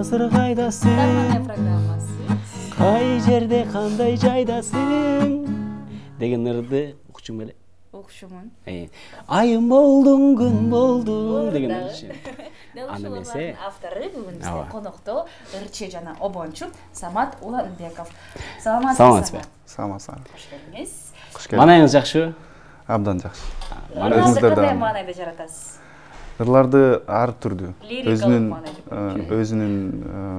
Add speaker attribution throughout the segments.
Speaker 1: азыр кайдасың?
Speaker 2: Таңдамай программасы.
Speaker 1: Кай жерде кандай жайдасың? Деген ырды укчуң беле?
Speaker 2: Укшумун.
Speaker 1: Айым болдуң, күн болдуң деген ырчы.
Speaker 2: Аны эмесе автору бүгүн бизде конокто ырчы жана обончу Самат Уланбеков. Саламатсызбы?
Speaker 3: Саламатсызбы.
Speaker 2: Кош келдиңиз.
Speaker 1: Маанайыңыз жакшыбы?
Speaker 3: Абдан жакшы.
Speaker 2: Кандай маанайда жаратасыз?
Speaker 3: Ырларды ар түрдүү. Өзүнүн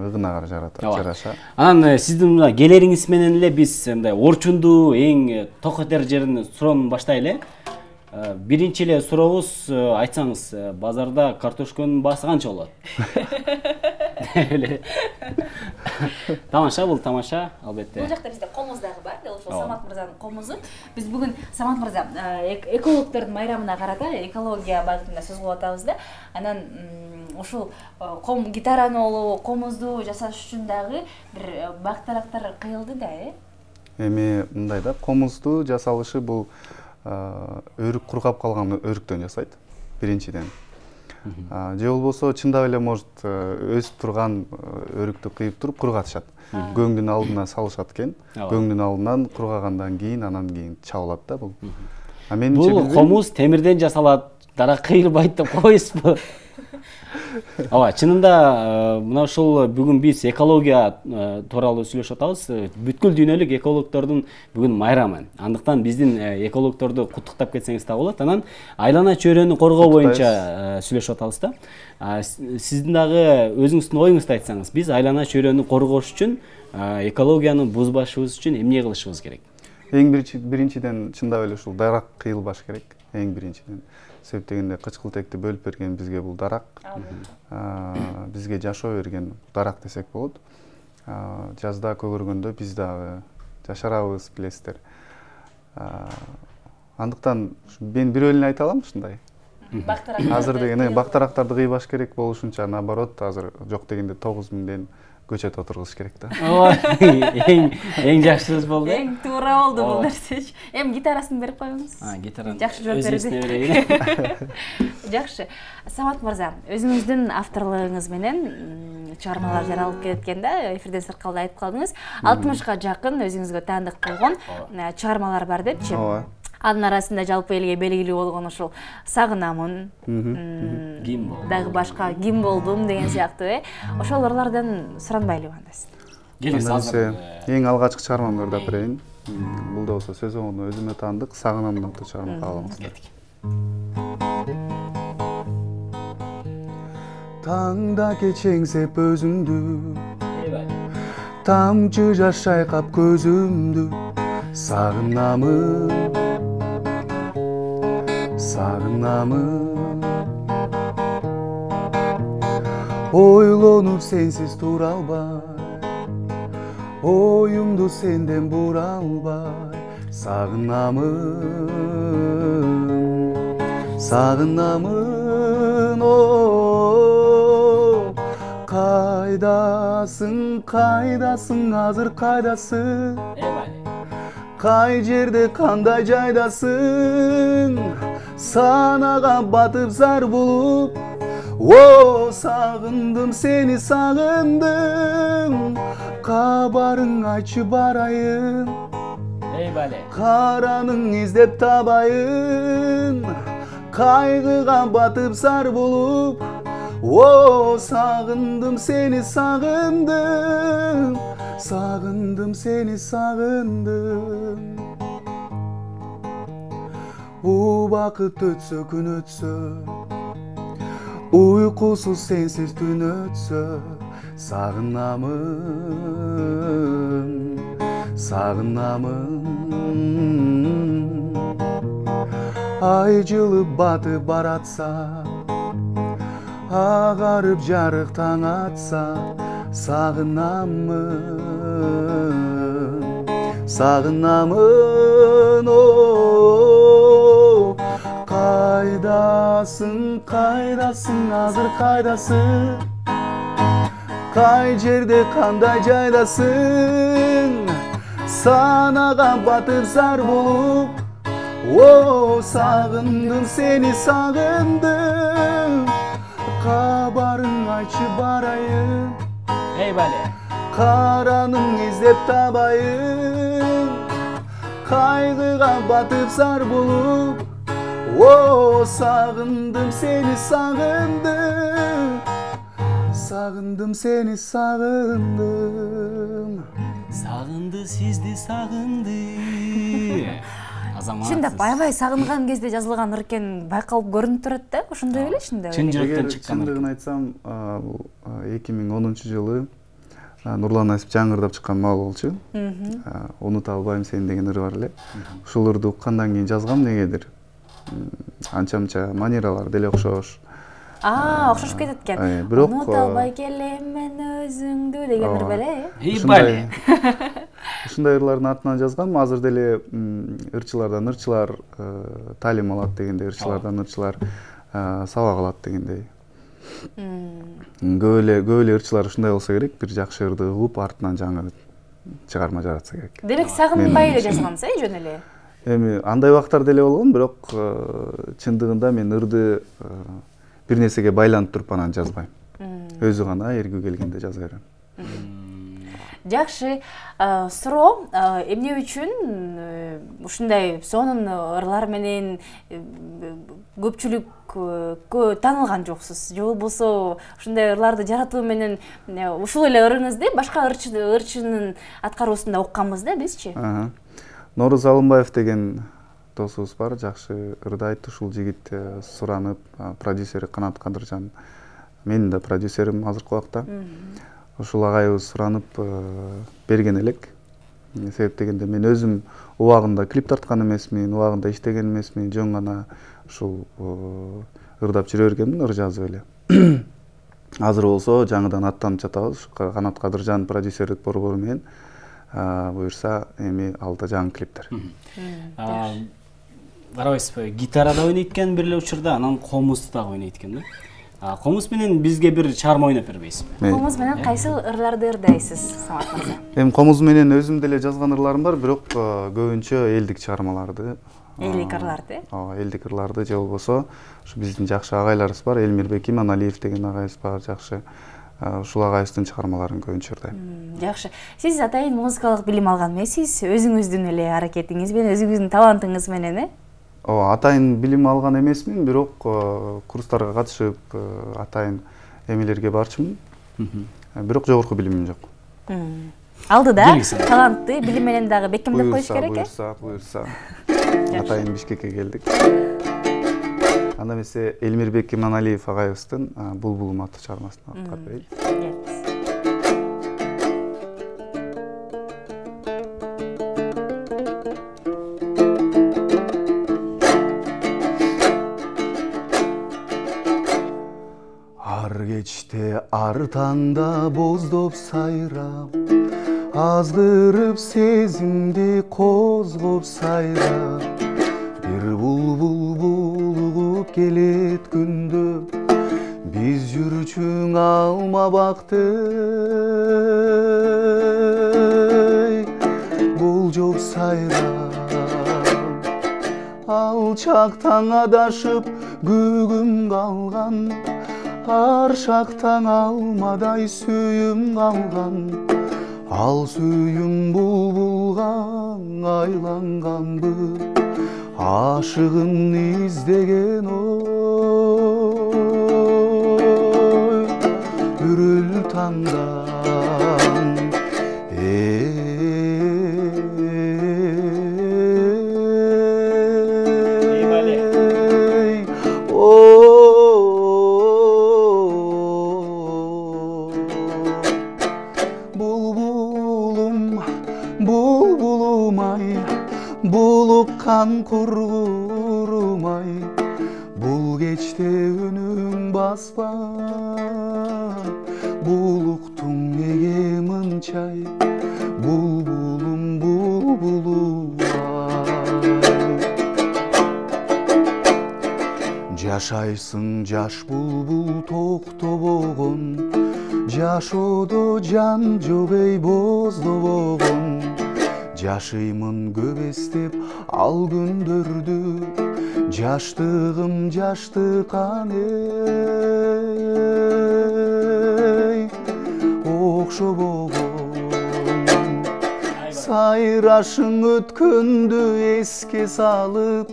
Speaker 3: ыгына жараша.
Speaker 1: Анан сиздин мына келериңиз менен эле биз мындай орчундуу эң токотер жерин суроонун баштайлы. Биринчи эле сурообуз, айтсаңыз, базарда картошканын баасы канча болот? Тамаша, бул тамаша, албетте.
Speaker 2: Бул жакта бизде комуз дагы бар, ошол Самат мырзанын комузу. Биз бүгүн Самат мырза экологдордун майрамына карата экология багытында сөз кылып атабыз да. Анан ушул гитараны болобу, комузду жасаш үчүн дагы бир бактарактар кыйылды да,
Speaker 3: Эми мындай да, комузду жасалышы бул өрүк кургап калган өрүктөн жасайт биринчиден. Же болбосо чындап эле может өсүп турган өрүктү кыйып туруп кургатышат. Көңдүн алдына салышат экен. Көңдүн алдынан кургагандан кийин анан кийин чабылат да бул.
Speaker 1: Бул комуз темирден жасалат, дарак кыйылбайт деп коесузбу? Ооба, чынында мына ушул бүгүн биз экология тууралуу сүйлөшүп атабыз. Бүткүл дүйнөлүк экологдордун бүгүн майрамы. Андыктан биздин экологдорду куттуктап кетсеңиз да болот. Анан айлана чөйрөнү коргоо боюнча сүйлөшүп атабыз да. Сиздин дагы өзүңүздүн оюңузду айтсаңыз, биз айлана чөйрөнү коргош үчүн, экологияны бузбашыбыз үчүн эмне кылышыбыз керек?
Speaker 3: Эң биринчиден чындап эле ушул дарак кыйылбаш керек. Эң биринчиден. Себеп дегенде кычкылтекти бөлүп берген бизге бул дарак. Бизге жашоо берген дарак десек болот. Жазда көгөргөндө биз дагы жашарабыз, билесиздер. Андыктан мен бирөө эле айта алам ушундай. Азыр деген бактарактарды кыйбаш керек болушунча, наоборот, азыр жок дегенде 9000ден көчөт отургуш керек да.
Speaker 1: Ооба, эң жакшысы болду.
Speaker 2: Эң туура болду бул нерсечи. Эми гитарасын берип коюңуз.
Speaker 1: Гитараны
Speaker 2: жакшы жооп берди. Жакшы. Самат мырза, өзүңүздүн авторлугуңуз менен чыгармалар жаралып кеткен да, эфирден сырткалда айтып калдыңыз. 60ка жакын өзүңүзгө таандык болгон чыгармалар бар депчи.
Speaker 3: Ооба.
Speaker 2: Анын арасында жалпы элге белгилүү болгон ушул Сагынамын, дагы башка Ким болдум деген сыяктуу, ошол ырлардан суранбайлыбы андайсыз?
Speaker 1: Келиңиз азыр.
Speaker 3: Эң алгачкы чыгармамды өрдөп берейин. Бул да болсо сөз оңуну өзүмө таандык Сагынамын аттуу чыгарма каалаңыздар. Таңда кечеңсеп өзүңдү, тамчы жаш чайкап көзүмдү, сагынамын. Сагынамын, ойлонуп сенсиз тура албай, оюмду сенден бура албай. Сагынамын, сагынамын, кайдасың, кайдасың, азыр кайдасың? Кай жерде кандай жайдасың? Санага батып зар болуп, сагындым сени, сагындым. Кабарың айтчы барайын, караның издеп табайын. Кайгыга батып зар болуп, сагындым сени, сагындым. Сагындым сени, сагындым. Убакыт өтсө, күн өтсө, уйкусуз сенсиз түн өтсө. Сагынамын, сагынамын. Ай жылып батып баратса, агарып жарык таң атса. Сагынамын, сагынамын, кайдасың, кайдасың, азыр кайдасың? Кай жерде кандай жайдасың? Санага батып зар болуп, сагындым сени, сагындым. Кабарың айтчы барайын,
Speaker 1: Эй бале.
Speaker 3: Караның издеп табайын, кайгыга батып сар болуп, о, сагындым сени сагындым, сагындым сени сагындым.
Speaker 1: Сагынды сизди сагынды. Азамат.
Speaker 2: Чындап аябай сагынган кезде жазылган ыр экен байкалып көрүнүп турат да, ошондой беле чындап.
Speaker 1: Чын жүрөктөн чыккан.
Speaker 3: Чындыгын айтсам, 2010 жылы Нурлан Насип жаңырдап чыккан мал болчу. Унута албайм сени деген ыры бар эле. Ушул ырды уккандан кийин жазгам негедир. Анча-мынча манералар деле окшош.
Speaker 2: Окшошуп кетет экен.
Speaker 3: Бирок
Speaker 2: унута албай келем мен өзүңдү деген ыр беле.
Speaker 1: Бале.
Speaker 3: Ушундай ырлардын артынан жазгам. Азыр деле ырчылардан ырчылар талим алат дегендей, ырчылардан ырчылар сабак алат дегендей. Көп эле ырчылар ушундай болсо керек, бир жакшы ырды угуп, артынан жаңы чыгарма жаратса керек.
Speaker 2: Демек сагынбай эле жазгансыз, жөн эле.
Speaker 3: Эми андай убактар деле болгон, бирок чындыгында мен ырды бир нерсеге байланып туруп анан жазбайм. Өзү гана эргүү келгенде жаза берем.
Speaker 2: Жакшы, суроо, эмне үчүн ушундай сонун ырлар менен көпчүлүккө таанылган жоксуз? Же болбосо ушундай ырларды жаратуу менен ушул эле ырыңызды башка ырчынын аткаруусунда укканбыз да бизчи?
Speaker 3: Нооруз Алымбаев деген досубуз бар, жакшы ырды айтты. Ушул жигит суранып, продюсери Канат Кадыржан, менин да продюсерим азыркы убакта. Ушул агайыбыз суранып берген элек. Себеп дегенде мен өзүм убагында клип тарткан эмесмин, убагында иштеген эмесмин, жөн гана ушул ырдап жүрө бергенмин, ыр жазып эле. Азыр болсо жаңыдан аттанып жатабыз. Канат Кадыржан продюсерлик борбору менен буюрса эми алда жаңы клиптер.
Speaker 1: Карабайсызбы, гитарада ойнойт экен бир эле учурда, анан комузду дагы ойнойт экен да. Комуз менен бизге бир чыгарма ойноп бербейсизби?
Speaker 2: Комуз менен кайсы ырларды ырдайсыз, Самат мырза?
Speaker 3: Эми комуз менен өзүм деле жазган ырларым бар, бирок көбүнчө элдик чыгармаларды.
Speaker 2: Элдик ырларды?
Speaker 3: Элдик ырларды, же болбосо ушу биздин жакшы агайларыбыз бар, Элмирбек Иманалиев деген агайыбыз бар, жакшы. Ушул агайыбыздын чыгармаларын көбүнчө ырдайм.
Speaker 2: Жакшы. Сиз атайын музыкалык билим алган эмессиз? Өзүңүздүн эле аракетиңиз менен, өзүңүздүн талантыңыз менен,
Speaker 3: Атайын билим алган эмесмин, бирок курстарга катышып, атайын эмелерге барчумун. Бирок жогорку билимим жок.
Speaker 2: Алдыда талантты билим менен дагы бекемдеп коюш керек,
Speaker 3: Буюрса. Атайын Бишкекке келдик. Анда эмесе Элмирбек Иманалиев агайыбыздын Булбулум аттуу чыгармасын аткарып берейин. Ар кечте ар таңда боздоп сайрап, азгырып сезимди козгоп сайрап, бир булбул булугуп келет күндө, биз жүрчүң алма бакты, болжоп сайрап, алчактан адашып көгүм калган, ар шактан алмадай сүйүм калган, ал сүйүм булбулга айланганбы, ашыгын издеген ой, үрүл таңдан. Булуккан кургурумай, бул кечте үнүң баспа, булуктуң эге мынчай, булбулум булбулумай. Жашайсың жаш булбул токтобогон, жашоодо жан жок эй боздобогон. Жашыймын көп эстеп ал күндөрдү, жаштыгым жаштыкан эй, окшобогон сайрашың өткөндү эске салып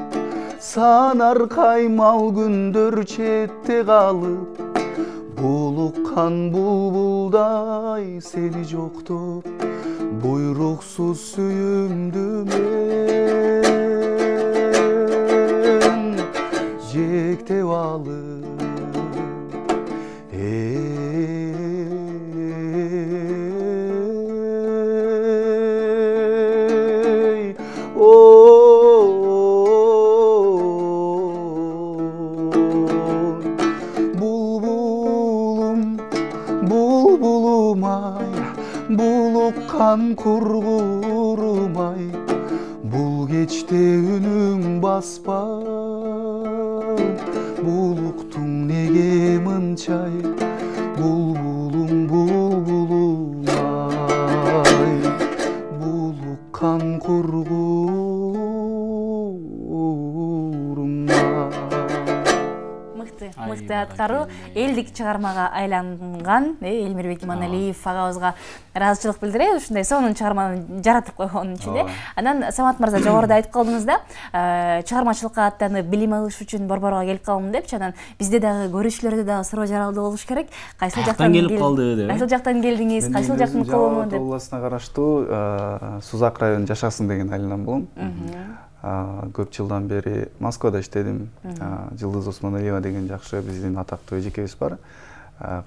Speaker 3: санар каймал күндөр четте калып булуккан булбулдай сени жоктоп буйруксуз сүйүндү мен жектеп алып булуккан кургурумай бул кечте үнүң баспан булуктуң неге мынчай булбулум булбулумай булуккан кургурумай.
Speaker 2: Мыкты аткаруу элдик чыгармага айланган Элмирбек Иманалиев агабызга ыраазычылык билдиребиз ушундай сонун чыгарманы жаратып койгон үчүн. Анан Самат мырза жогоруда айтып калдыңыз да чыгармачылыкка аттанып билим алыш үчүн Борборго келип калдым депчи. Анан бизде дагы көрүүчүлөрдө дагы суроо жаралдуу болуш керек. Кайсыл жактан келип калды деп? Кайсыл жактан келдиңиз? Кайсыл жактын колону деп?
Speaker 3: Областына караштуу Сузак району Жашасың деген айылдан болом. Көп жылдан бери Москвада иштедим. Жылдыз Осмоналиева деген жакшы биздин атактуу эжекебиз бар.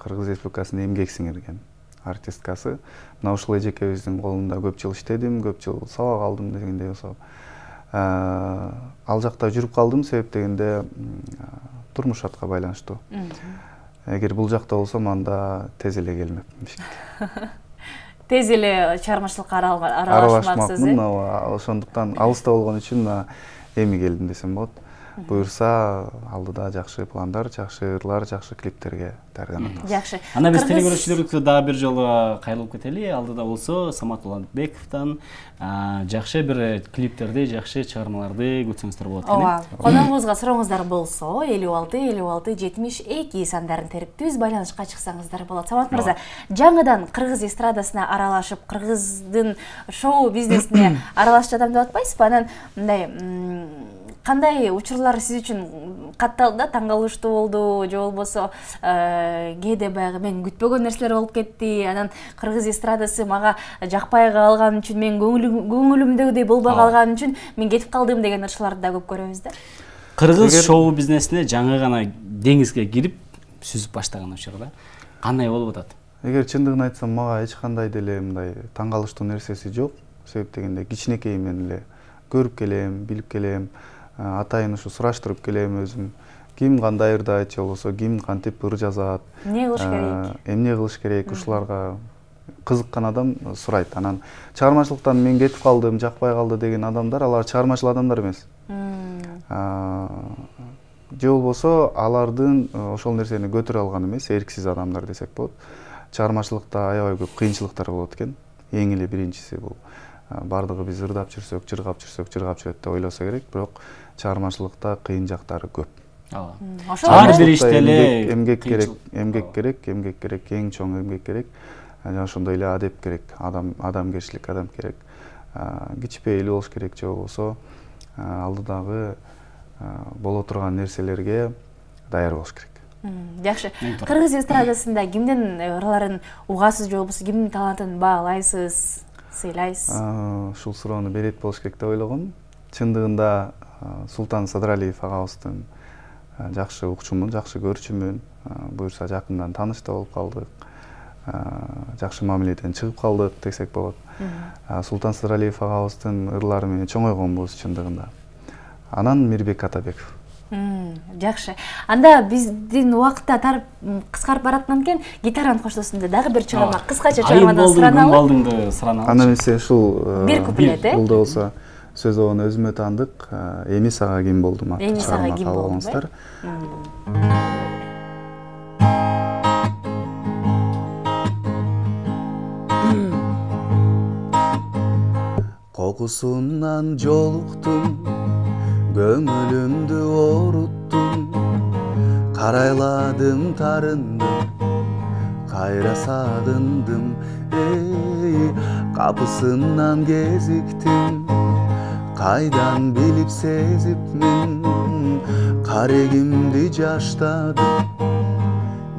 Speaker 3: Кыргыз Республикасынын эмгек сиңирген артисткасы. Мына ушул эжекебиздин колунда көп жыл иштедим, көп жыл сабак алдым дегендей болсо. Ал жакта жүрүп калдым, себеп дегенде турмуш шартка байланыштуу. Эгер бул жакта болсом анда тез эле келмекмин.
Speaker 2: Тез эле чыгармачылыкка аралашмаксыз.
Speaker 3: Ошондуктан алыста болгон үчүн эми келдим десем болот. Буюрса алдыда жакшы пландар, жакшы ырлар, жакшы клиптерге даярданат.
Speaker 2: Жакшы.
Speaker 1: Анда биз телекөрүүчүлөргө дагы бир жолу кайрылып кетели. Алдыда болсо Самат Уланбековдон жакшы бир клиптерди, жакшы чыгармаларды күтсөңүздөр болот экен.
Speaker 2: Ооба. Коногубузга сурооңуздар болсо 56 76 72 сандарын терип түз байланышка чыксаңыздар болот. Самат мырза, жаңыдан кыргыз эстрадасына аралашып, кыргыздын шоу бизнесине аралашчу адам деп атпайсызбы? Анан мындай кандай учурлар сиз үчүн катталды да, таң калыштуу болду, же болбосо кээде баягы мен күтпөгөн нерселер болуп кетти, анан кыргыз эстрадасы мага жакпай калган үчүн, мен көңүлүмдөгүдөй болбой калган үчүн мен кетип калдым деген ырчыларды да көп көрөбүз да.
Speaker 1: Кыргыз шоу бизнесине жаңы гана деңизге кирип сүзүп баштаган учурда кандай болуп атат?
Speaker 3: Эгер чындыгын айтсам, мага эч кандай деле мындай таң калыштуу нерсеси жок. Себеп дегенде кичинекейимден эле көрүп келем, билип келем. Атайын ушу сураштырып келем өзүм. Ким кандай ырды айтчу болсо, ким кантип ыр жазат,
Speaker 2: эмне кылыш керек,
Speaker 3: эмне кылыш керек, ушуларга кызыккан адам сурайт. Анан чыгармачылыктан мен кетип калдым, жакпай калды деген адамдар, алар чыгармачыл адамдар эмес. Же болбосо алардын ошол нерсени көтөрө алган эмес, эрксиз адамдар десек болот. Чыгармачылыкта аябай көп кыйынчылыктар болот экен. Эң эле биринчиси бул бардыгы биз ырдап жүрсөк, жыргап жүрөт деп ойлосо керек, бирок чыгармачылыкта кыйын жактары көп.
Speaker 1: Ар бир иште эле
Speaker 3: эмгек керек, эң чоң эмгек керек. Жана ошондой эле адеп керек, адамгерчилик адам керек. Кичпейли болуш керек, же болбосо алдыдагы боло турган нерселерге даяр болуш керек.
Speaker 2: Жакшы. Кыргыз эстрадасында кимдин ырларын угасыз, же болбосо кимдин талантын баалайсыз, сыйлайсыз?
Speaker 3: Ушул суроону берет болуш керек деп ойлогом. Чындыгында Султан Садралиев агабыздын жакшы укчумун, жакшы көрчүмүн. Буюрса жакындан тааныш да болуп калдык. Жакшы мамиледен чыгып калдык десек болот. Султан Садралиев агабыздын ырлары менен чоңойгонбуз чындыгында. Анан Мирбек Атабеков.
Speaker 2: Жакшы. Анда биздин убакытта кыскарып бараткан экен, гитараны коштосунда дагы бир чыгарма, кыскача чыгармадан
Speaker 1: сураналып.
Speaker 3: Анда эмесе ушул
Speaker 2: бир куплет,
Speaker 3: бул да болсо сөз обон өзүмө таандык, эми сага ким болдум аттуу чыгарма кабыл алыңыздар. Кокусунан жолуктум, көңүлүмдү оруттум, карайладым тарындым, кайра сагындым, капысынан кезиктим, кайдан билип сезипмин, карегимди жаштадым,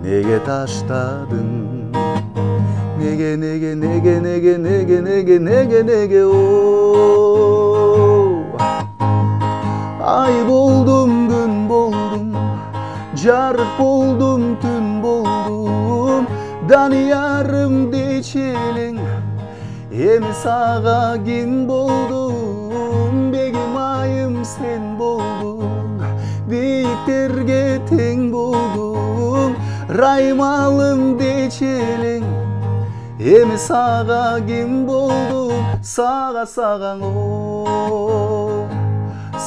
Speaker 3: неге таштадың, неге ай болдум, күн болдум, жарык болдум, түн болдум, даниярым дечелең, эми сага ким болдум, бегим айым сен болдуң, бийиктерге тең болдуң, раймалым дечелең, эми сага ким болдум, сагаң о,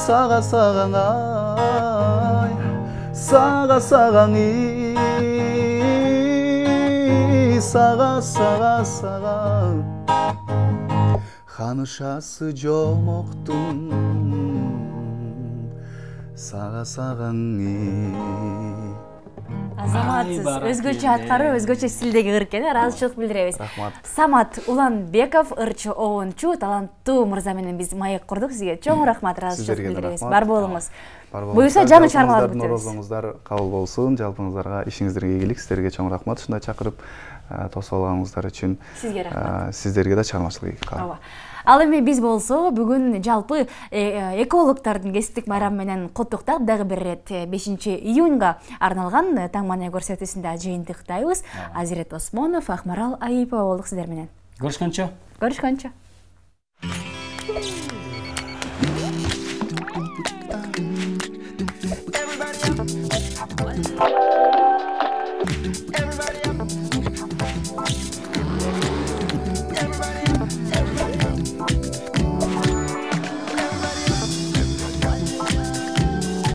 Speaker 3: сагаң ай, сагаң и, сагаң, ханышасы жомоктун, сагаң и.
Speaker 2: Азамат, сиз өзгөчө аткарып, өзгөчө стилдеги кыркен, ыраазычылык билдиребиз.
Speaker 3: Рахмат.
Speaker 2: Самат Уланбеков, ырчы обунчу, таланттуу мырза менен биз маек курдук. Сизге чоң рахмат, ыраазычылык билдиребиз. Бар болуңуз. Буюрса жаңы чармаларды күтөбүз.
Speaker 3: Оозуңуздар кабыл болсун, жалпыңыздарга ишиңиздерге ийгилик, сиздерге чоң рахмат ушундай чакырып тосуп алганыңыздар үчүн.
Speaker 2: Сизге рахмат.
Speaker 3: Сиздерге да чыгармачылык ийгилик каалайм.
Speaker 2: Ал эми биз болсо бүгүн жалпы экологдордун кесиптик байрамы менен куттуктап дагы бир ирет 5-июнга арналган таң маанай көрсөтүүсүндө жыйынтыктайбыз. Азирет Осмонов, Акмарал Айыпова болдук сиздер менен.
Speaker 1: Көрүшкөнчө.
Speaker 2: Көрүшкөнчө.